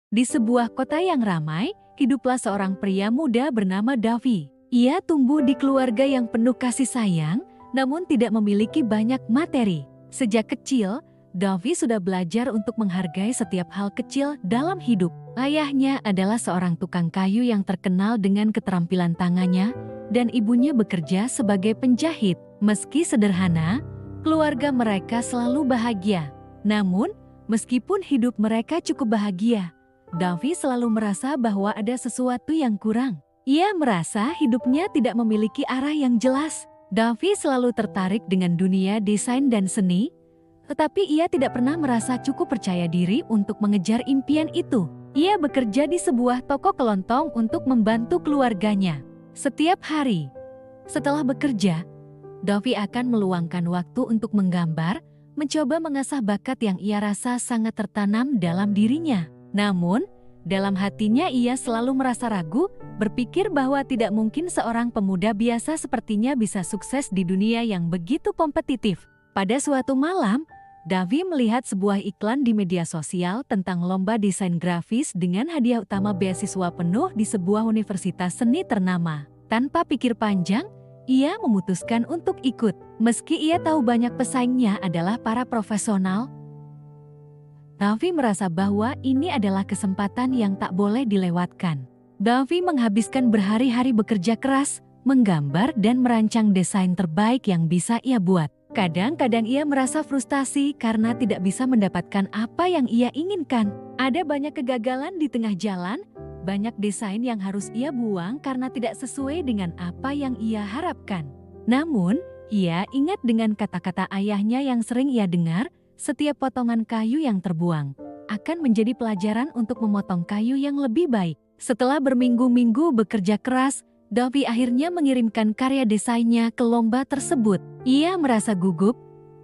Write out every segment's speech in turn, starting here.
Di sebuah kota yang ramai, hiduplah seorang pria muda bernama Davi. Ia tumbuh di keluarga yang penuh kasih sayang, namun tidak memiliki banyak materi. Sejak kecil, Davi sudah belajar untuk menghargai setiap hal kecil dalam hidup. Ayahnya adalah seorang tukang kayu yang terkenal dengan keterampilan tangannya, dan ibunya bekerja sebagai penjahit. Meski sederhana, keluarga mereka selalu bahagia. Namun, meskipun hidup mereka cukup bahagia, Davi selalu merasa bahwa ada sesuatu yang kurang. Ia merasa hidupnya tidak memiliki arah yang jelas. Davi selalu tertarik dengan dunia desain dan seni, tetapi ia tidak pernah merasa cukup percaya diri untuk mengejar impian itu. Ia bekerja di sebuah toko kelontong untuk membantu keluarganya. Setiap hari, setelah bekerja, Davi akan meluangkan waktu untuk menggambar, mencoba mengasah bakat yang ia rasa sangat tertanam dalam dirinya. Namun, dalam hatinya ia selalu merasa ragu, berpikir bahwa tidak mungkin seorang pemuda biasa sepertinya bisa sukses di dunia yang begitu kompetitif. Pada suatu malam, Davi melihat sebuah iklan di media sosial tentang lomba desain grafis dengan hadiah utama beasiswa penuh di sebuah universitas seni ternama. Tanpa pikir panjang, ia memutuskan untuk ikut. Meski ia tahu banyak pesaingnya adalah para profesional, Davi merasa bahwa ini adalah kesempatan yang tak boleh dilewatkan. Davi menghabiskan berhari-hari bekerja keras, menggambar dan merancang desain terbaik yang bisa ia buat. Kadang-kadang ia merasa frustasi karena tidak bisa mendapatkan apa yang ia inginkan. Ada banyak kegagalan di tengah jalan, banyak desain yang harus ia buang karena tidak sesuai dengan apa yang ia harapkan. Namun, ia ingat dengan kata-kata ayahnya yang sering ia dengar, setiap potongan kayu yang terbuang akan menjadi pelajaran untuk memotong kayu yang lebih baik. Setelah berminggu-minggu bekerja keras, Davi akhirnya mengirimkan karya desainnya ke lomba tersebut. Ia merasa gugup,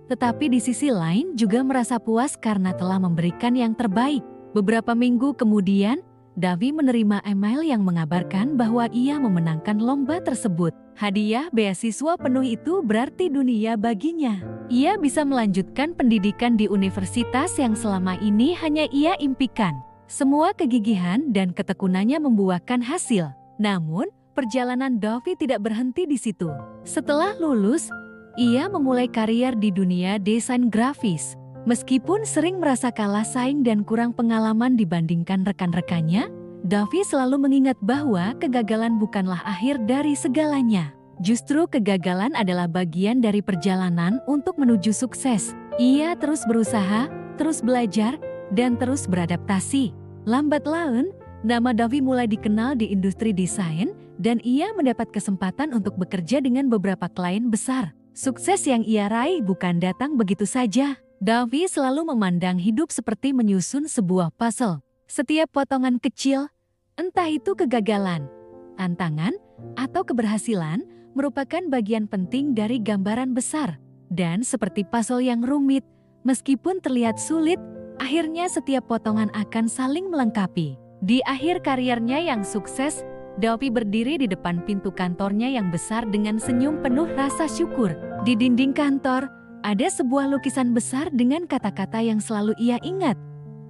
tetapi di sisi lain juga merasa puas karena telah memberikan yang terbaik. Beberapa minggu kemudian, Davi menerima email yang mengabarkan bahwa ia memenangkan lomba tersebut. Hadiah beasiswa penuh itu berarti dunia baginya. Ia bisa melanjutkan pendidikan di universitas yang selama ini hanya ia impikan. Semua kegigihan dan ketekunannya membuahkan hasil. Namun, perjalanan Davi tidak berhenti di situ. Setelah lulus, ia memulai karier di dunia desain grafis. Meskipun sering merasa kalah saing dan kurang pengalaman dibandingkan rekan-rekannya, Davi selalu mengingat bahwa kegagalan bukanlah akhir dari segalanya. Justru kegagalan adalah bagian dari perjalanan untuk menuju sukses. Ia terus berusaha, terus belajar, dan terus beradaptasi. Lambat laun, nama Davi mulai dikenal di industri desain, dan ia mendapat kesempatan untuk bekerja dengan beberapa klien besar. Sukses yang ia raih bukan datang begitu saja. Davi selalu memandang hidup seperti menyusun sebuah puzzle. Setiap potongan kecil, entah itu kegagalan, tantangan, atau keberhasilan, merupakan bagian penting dari gambaran besar. Dan seperti puzzle yang rumit, meskipun terlihat sulit, akhirnya setiap potongan akan saling melengkapi. Di akhir kariernya yang sukses, Davi berdiri di depan pintu kantornya yang besar dengan senyum penuh rasa syukur. Di dinding kantor, ada sebuah lukisan besar dengan kata-kata yang selalu ia ingat.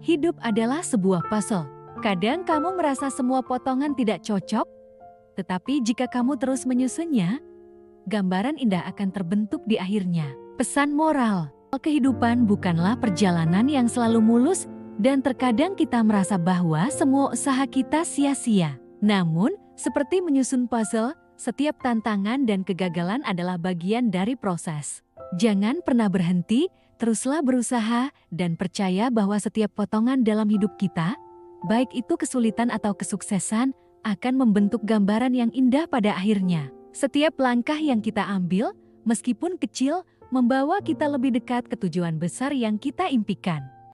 Hidup adalah sebuah puzzle. Kadang kamu merasa semua potongan tidak cocok, tetapi jika kamu terus menyusunnya, gambaran indah akan terbentuk di akhirnya. Pesan moral, kehidupan bukanlah perjalanan yang selalu mulus, dan terkadang kita merasa bahwa semua usaha kita sia-sia. Namun, seperti menyusun puzzle, setiap tantangan dan kegagalan adalah bagian dari proses. Jangan pernah berhenti, teruslah berusaha, dan percaya bahwa setiap potongan dalam hidup kita, baik itu kesulitan atau kesuksesan, akan membentuk gambaran yang indah pada akhirnya. Setiap langkah yang kita ambil, meskipun kecil, membawa kita lebih dekat ke tujuan besar yang kita impikan.